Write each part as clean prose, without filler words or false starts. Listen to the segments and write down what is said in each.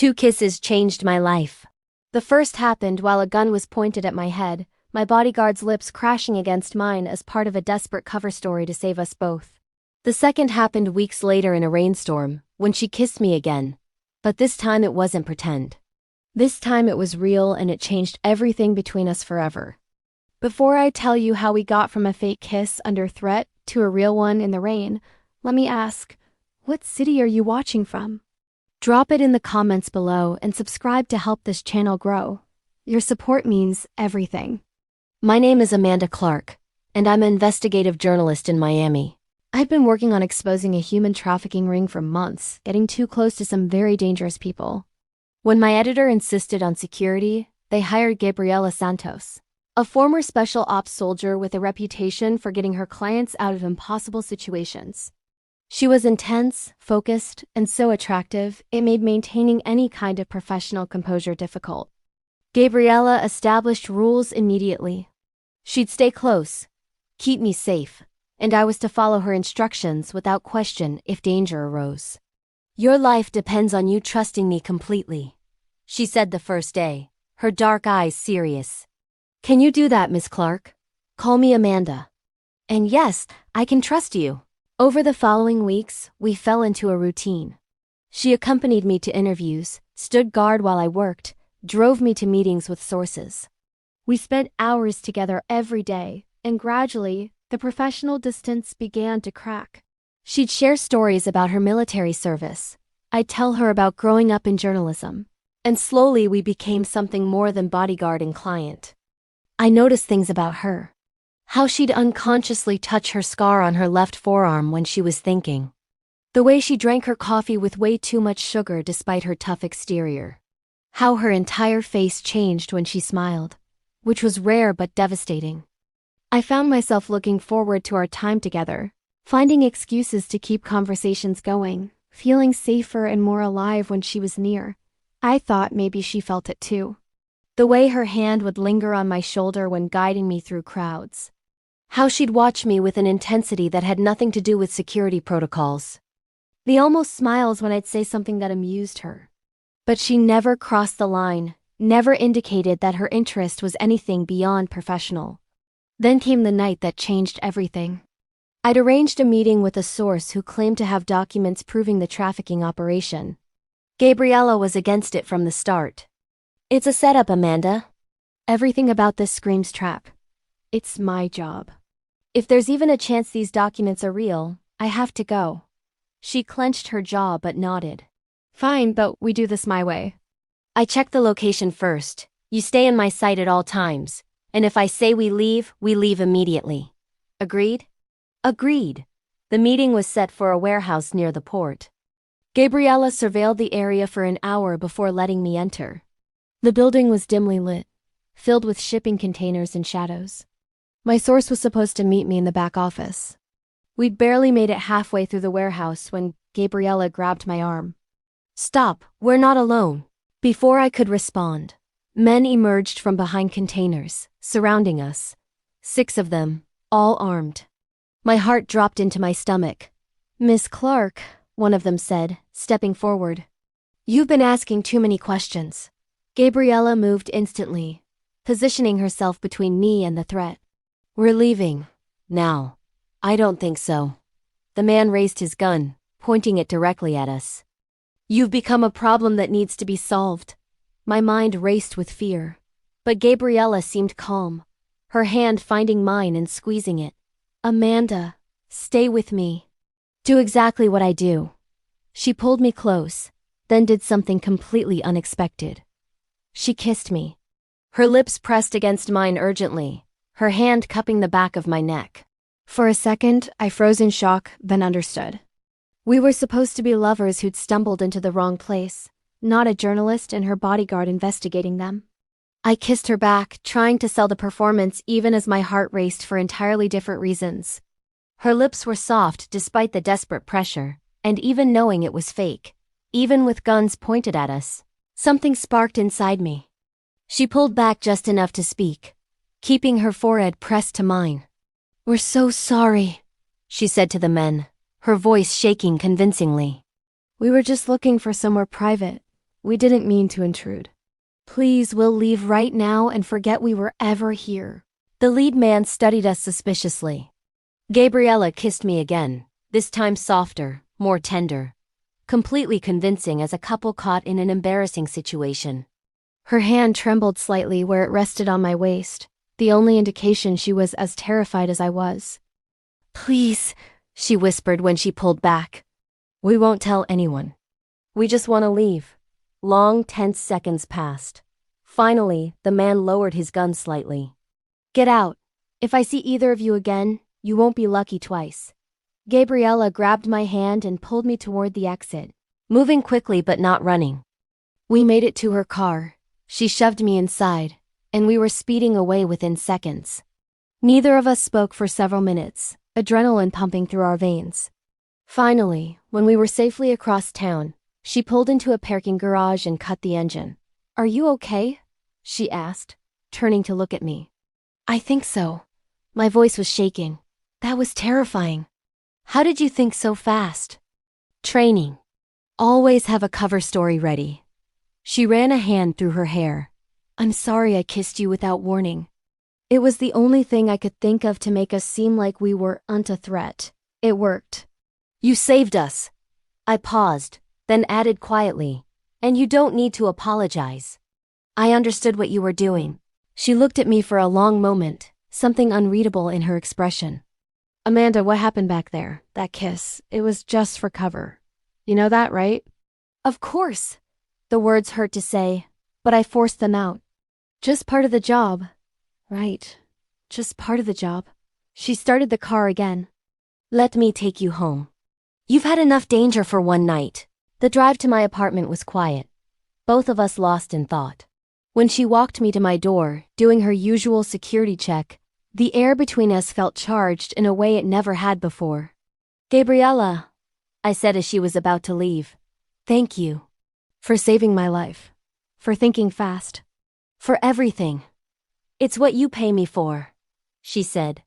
2 kisses changed my life. The first happened while a gun was pointed at my head, my bodyguard's lips crashing against mine as part of a desperate cover story to save us both. The second happened weeks later in a rainstorm, when she kissed me again. But this time it wasn't pretend. This time it was real, and it changed everything between us forever. Before I tell you how we got from a fake kiss under threat to a real one in the rain, let me ask, what city are you watching from? Drop it in the comments below and subscribe to help this channel grow. Your support means everything. My name is Amanda Clark, and I'm an investigative journalist in Miami. I've been working on exposing a human trafficking ring for months, getting too close to some very dangerous people. When my editor insisted on security, they hired Gabriela Santos, a former special ops soldier with a reputation for getting her clients out of impossible situations. She was intense, focused, and so attractive, it made maintaining any kind of professional composure difficult. Gabriela established rules immediately. She'd stay close, keep me safe, and I was to follow her instructions without question if danger arose. "Your life depends on you trusting me completely," she said the first day, her dark eyes serious. "Can you do that, Miss Clark? Call me Amanda." And yes, I can trust you. Over the following weeks, we fell into a routine. She accompanied me to interviews, stood guard while I worked, drove me to meetings with sources. We spent hours together every day, and gradually, the professional distance began to crack. She'd share stories about her military service. I'd tell her about growing up in journalism. And slowly we became something more than bodyguard and client. I noticed things about her. How she'd unconsciously touch her scar on her left forearm when she was thinking. The way she drank her coffee with way too much sugar despite her tough exterior. How her entire face changed when she smiled, which was rare but devastating. I found myself looking forward to our time together, finding excuses to keep conversations going, feeling safer and more alive when she was near. I thought maybe she felt it too. The way her hand would linger on my shoulder when guiding me through crowds. How she'd watch me with an intensity that had nothing to do with security protocols. The almost smiles when I'd say something that amused her. But she never crossed the line, never indicated that her interest was anything beyond professional. Then came the night that changed everything. I'd arranged a meeting with a source who claimed to have documents proving the trafficking operation. Gabriela was against it from the start. "It's a setup, Amanda. Everything about this screams trap. It's my job. If there's even a chance these documents are real, I have to go." She clenched her jaw but nodded. "Fine, but we do this my way." "I check the location first. You stay in my sight at all times. And if I say we leave immediately. Agreed?" Agreed. The meeting was set for a warehouse near the port. Gabriela surveilled the area for an hour before letting me enter. The building was dimly lit, filled with shipping containers and shadows. My source was supposed to meet me in the back office. We'd barely made it halfway through the warehouse when Gabriela grabbed my arm. "Stop, we're not alone." Before I could respond, men emerged from behind containers, surrounding us. 6 of them, all armed. My heart dropped into my stomach. "Miss Clark," one of them said, stepping forward. "You've been asking too many questions." Gabriela moved instantly, positioning herself between me and the threat. "We're leaving. Now." "I don't think so." The man raised his gun, pointing it directly at us. "You've become a problem that needs to be solved." My mind raced with fear. But Gabriela seemed calm, her hand finding mine and squeezing it. "Amanda, stay with me. Do exactly what I do." She pulled me close, then did something completely unexpected. She kissed me. Her lips pressed against mine urgently, her hand cupping the back of my neck. For a second, I froze in shock, then understood. We were supposed to be lovers who'd stumbled into the wrong place, not a journalist and her bodyguard investigating them. I kissed her back, trying to sell the performance even as my heart raced for entirely different reasons. Her lips were soft despite the desperate pressure, and even knowing it was fake, even with guns pointed at us, something sparked inside me. She pulled back just enough to speak, keeping her forehead pressed to mine. "We're so sorry," she said to the men, her voice shaking convincingly. "We were just looking for somewhere private. We didn't mean to intrude. Please, we'll leave right now and forget we were ever here. The lead man studied us suspiciously. Gabriella kissed me again, this time softer, more tender. Completely convincing as a couple caught in an embarrassing situation. Her hand trembled slightly where it rested on my waist, the only indication she was as terrified as I was. Please, she whispered when she pulled back. We won't tell anyone. We just want to leave. Long, tense seconds passed. Finally, the man lowered his gun slightly. Get out. If I see either of you again, you won't be lucky twice. Gabriella grabbed my hand and pulled me toward the exit, moving quickly but not running. We made it to her car. She shoved me inside, and we were speeding away within seconds. Neither of us spoke for several minutes, adrenaline pumping through our veins. Finally, when we were safely across town, she pulled into a parking garage and cut the engine. Are you okay? She asked, turning to look at me. I think so. My voice was shaking. That was terrifying. How did you think so fast? Training. Always have a cover story ready. She ran a hand through her hair. I'm sorry I kissed you without warning. It was the only thing I could think of to make us seem like we weren't a threat. It worked. You saved us. I paused, then added quietly, and you don't need to apologize. I understood what you were doing. She looked at me for a long moment, something unreadable in her expression. Amanda, what happened back there? That kiss, it was just for cover. You know that, right? Of course. The words hurt to say, but I forced them out. Just part of the job. Right. Just part of the job. She started the car again. Let me take you home. You've had enough danger for one night. The drive to my apartment was quiet. Both of us lost in thought. When she walked me to my door, doing her usual security check, the air between us felt charged in a way it never had before. Gabriella, I said as she was about to leave. Thank you. For saving my life. For thinking fast. For everything. It's what you pay me for, she said.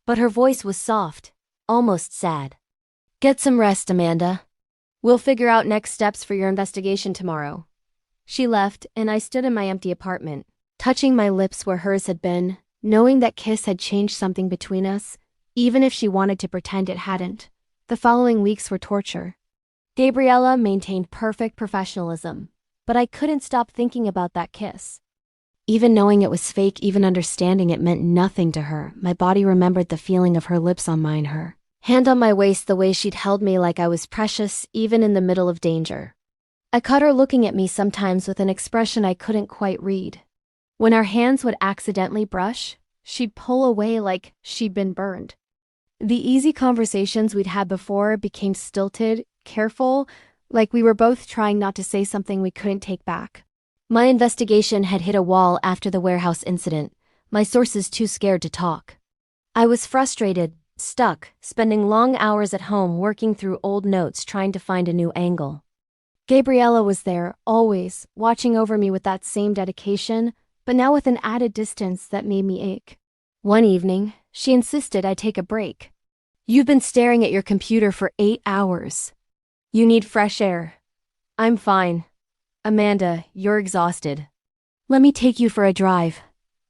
But her voice was soft, almost sad. Get some rest, Amanda. We'll figure out next steps for your investigation tomorrow. She left, and I stood in my empty apartment, touching my lips where hers had been, knowing that kiss had changed something between us, even if she wanted to pretend it hadn't. The following weeks were torture. Gabriella maintained perfect professionalism, but I couldn't stop thinking about that kiss. Even knowing it was fake, even understanding it meant nothing to her, my body remembered the feeling of her lips on mine, her hand on my waist, the way she'd held me like I was precious, even in the middle of danger. I caught her looking at me sometimes with an expression I couldn't quite read. When our hands would accidentally brush, she'd pull away like she'd been burned. The easy conversations we'd had before became stilted, careful, like we were both trying not to say something we couldn't take back. My investigation had hit a wall after the warehouse incident, my sources too scared to talk. I was frustrated, stuck, spending long hours at home working through old notes trying to find a new angle. Gabriella was there, always, watching over me with that same dedication, but now with an added distance that made me ache. One evening, she insisted I take a break. You've been staring at your computer for 8 hours. You need fresh air. I'm fine. Amanda, you're exhausted. Let me take you for a drive,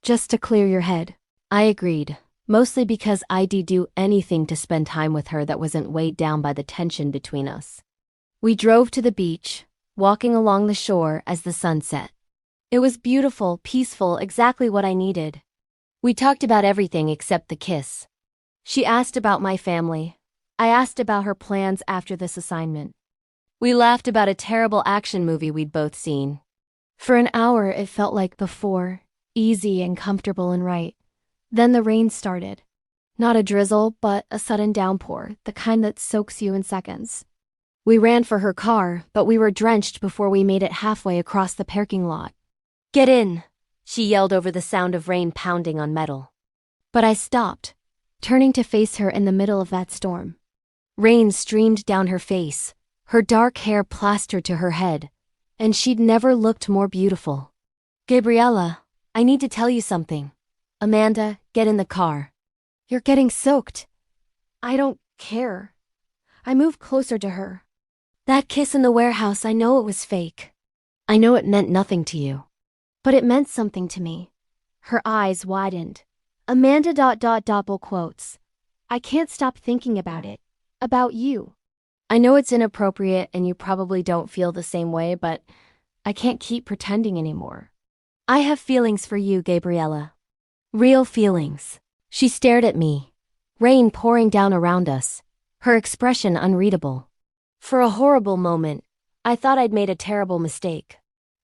just to clear your head. I agreed, mostly because I'd do anything to spend time with her that wasn't weighed down by the tension between us. We drove to the beach, walking along the shore as the sun set. It was beautiful, peaceful, exactly what I needed. We talked about everything except the kiss. She asked about my family. I asked about her plans after this assignment. We laughed about a terrible action movie we'd both seen. For an hour it felt like before, easy and comfortable and right. Then the rain started. Not a drizzle, but a sudden downpour, the kind that soaks you in seconds. We ran for her car, but we were drenched before we made it halfway across the parking lot. Get in, she yelled over the sound of rain pounding on metal. But I stopped, turning to face her in the middle of that storm. Rain streamed down her face, her dark hair plastered to her head, and she'd never looked more beautiful. Gabriella, I need to tell you something. Amanda, get in the car. You're getting soaked. I don't care. I moved closer to her. That kiss in the warehouse, I know it was fake. I know it meant nothing to you. But it meant something to me. Her eyes widened. Amanda ... double quotes. I can't stop thinking about it. About you. I know it's inappropriate and you probably don't feel the same way, but I can't keep pretending anymore. I have feelings for you, Gabriella. Real feelings. She stared at me. Rain pouring down around us. Her expression unreadable. For a horrible moment, I thought I'd made a terrible mistake.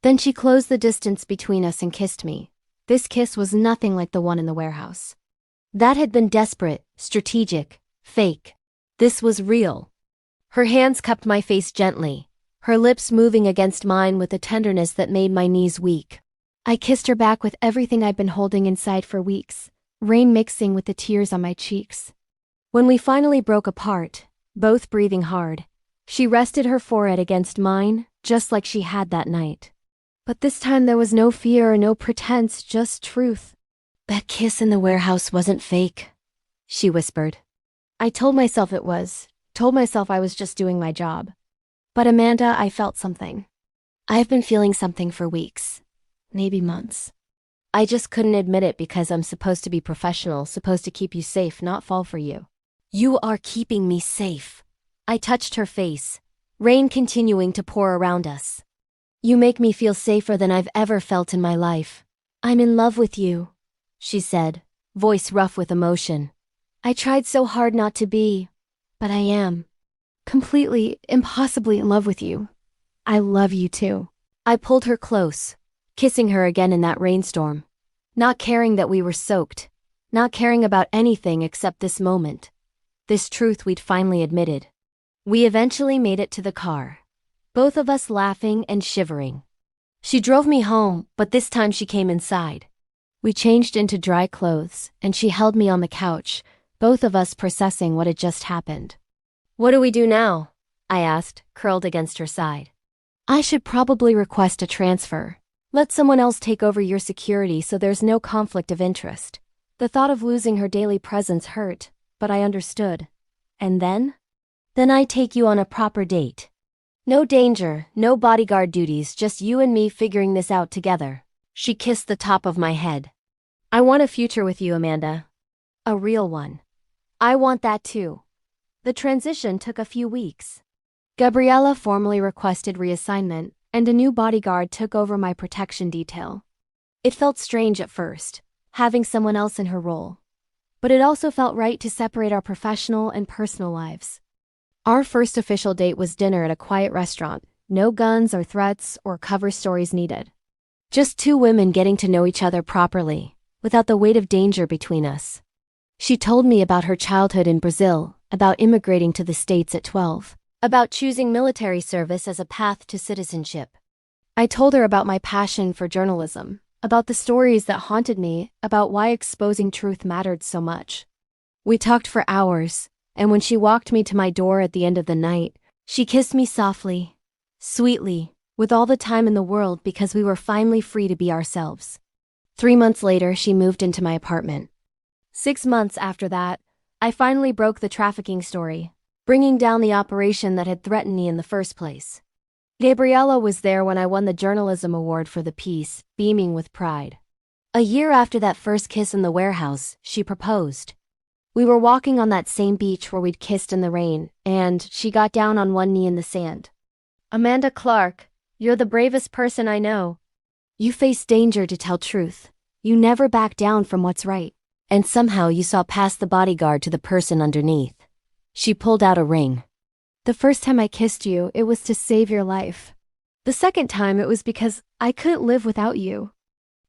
Then she closed the distance between us and kissed me. This kiss was nothing like the one in the warehouse. That had been desperate, strategic, fake. This was real. Her hands cupped my face gently, her lips moving against mine with a tenderness that made my knees weak. I kissed her back with everything I'd been holding inside for weeks, rain mixing with the tears on my cheeks. When we finally broke apart, both breathing hard, she rested her forehead against mine, just like she had that night. But this time there was no fear or no pretense, just truth. That kiss in the warehouse wasn't fake, she whispered. I told myself it was, told myself I was just doing my job. But Amanda, I felt something. I've been feeling something for weeks, maybe months. I just couldn't admit it because I'm supposed to be professional, supposed to keep you safe, not fall for you. You are keeping me safe. I touched her face, rain continuing to pour around us. You make me feel safer than I've ever felt in my life. I'm in love with you, she said, voice rough with emotion. I tried so hard not to be, but I am. Completely, impossibly in love with you. I love you too. I pulled her close, kissing her again in that rainstorm. Not caring that we were soaked. Not caring about anything except this moment. This truth we'd finally admitted. We eventually made it to the car. Both of us laughing and shivering. She drove me home, but this time she came inside. We changed into dry clothes, and she held me on the couch, both of us processing what had just happened. What do we do now? I asked, curled against her side. I should probably request a transfer. Let someone else take over your security so there's no conflict of interest. The thought of losing her daily presence hurt, but I understood. And then? Then I take you on a proper date. No danger, no bodyguard duties, just you and me figuring this out together. She kissed the top of my head. I want a future with you, Amanda. A real one. I want that too. The transition took a few weeks. Gabriella formally requested reassignment, and a new bodyguard took over my protection detail. It felt strange at first, having someone else in her role. But it also felt right to separate our professional and personal lives. Our first official date was dinner at a quiet restaurant, no guns or threats or cover stories needed. Just two women getting to know each other properly, without the weight of danger between us. She told me about her childhood in Brazil, about immigrating to the States at 12, about choosing military service as a path to citizenship. I told her about my passion for journalism, about the stories that haunted me, about why exposing truth mattered so much. We talked for hours, and when she walked me to my door at the end of the night, she kissed me softly, sweetly, with all the time in the world because we were finally free to be ourselves. 3 months later, she moved into my apartment. 6 months after that, I finally broke the trafficking story, bringing down the operation that had threatened me in the first place. Gabriella was there when I won the journalism award for the piece, beaming with pride. A year after that first kiss in the warehouse, she proposed. We were walking on that same beach where we'd kissed in the rain, and she got down on one knee in the sand. Amanda Clark, you're the bravest person I know. You face danger to tell truth. You never back down from what's right. And somehow you saw past the bodyguard to the person underneath. She pulled out a ring. The first time I kissed you, it was to save your life. The second time, it was because I couldn't live without you.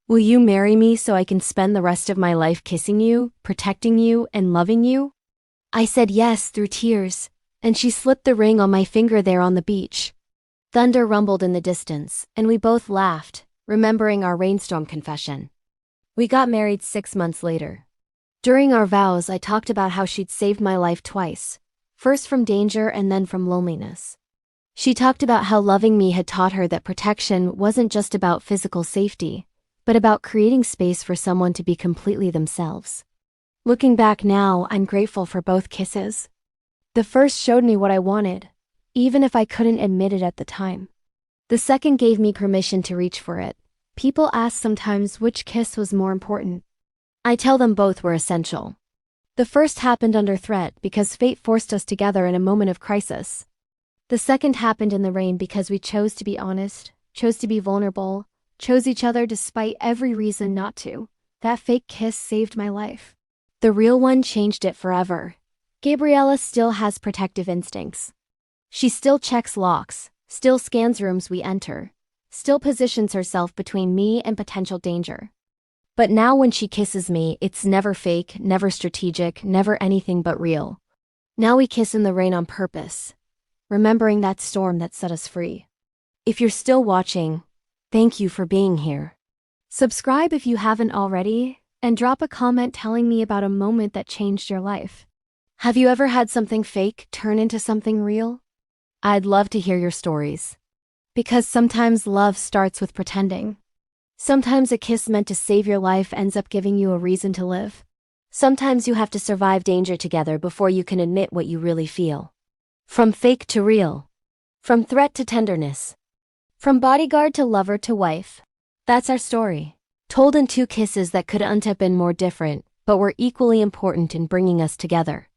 Will you marry me so I can spend the rest of my life kissing you, protecting you, and loving you? I said yes through tears, and she slipped the ring on my finger there on the beach. Thunder rumbled in the distance, and we both laughed, remembering our rainstorm confession. We got married 6 months later. During our vows, I talked about how she'd saved my life twice, first from danger and then from loneliness. She talked about how loving me had taught her that protection wasn't just about physical safety, but about creating space for someone to be completely themselves. Looking back now, I'm grateful for both kisses. The first showed me what I wanted, even if I couldn't admit it at the time. The second gave me permission to reach for it. People ask sometimes which kiss was more important. I tell them both were essential. The first happened under threat because fate forced us together in a moment of crisis. The second happened in the rain because we chose to be honest, chose to be vulnerable, chose each other despite every reason not to. That fake kiss saved my life. The real one changed it forever. Gabriella still has protective instincts. She still checks locks, still scans rooms we enter, still positions herself between me and potential danger. But now when she kisses me, it's never fake, never strategic, never anything but real. Now we kiss in the rain on purpose, remembering that storm that set us free. If you're still watching, thank you for being here. Subscribe if you haven't already, and drop a comment telling me about a moment that changed your life. Have you ever had something fake turn into something real? I'd love to hear your stories. Because sometimes love starts with pretending. Sometimes a kiss meant to save your life ends up giving you a reason to live. Sometimes you have to survive danger together before you can admit what you really feel. From fake to real. From threat to tenderness. From bodyguard to lover to wife. That's our story. Told in 2 kisses that couldn't have been more different, but were equally important in bringing us together.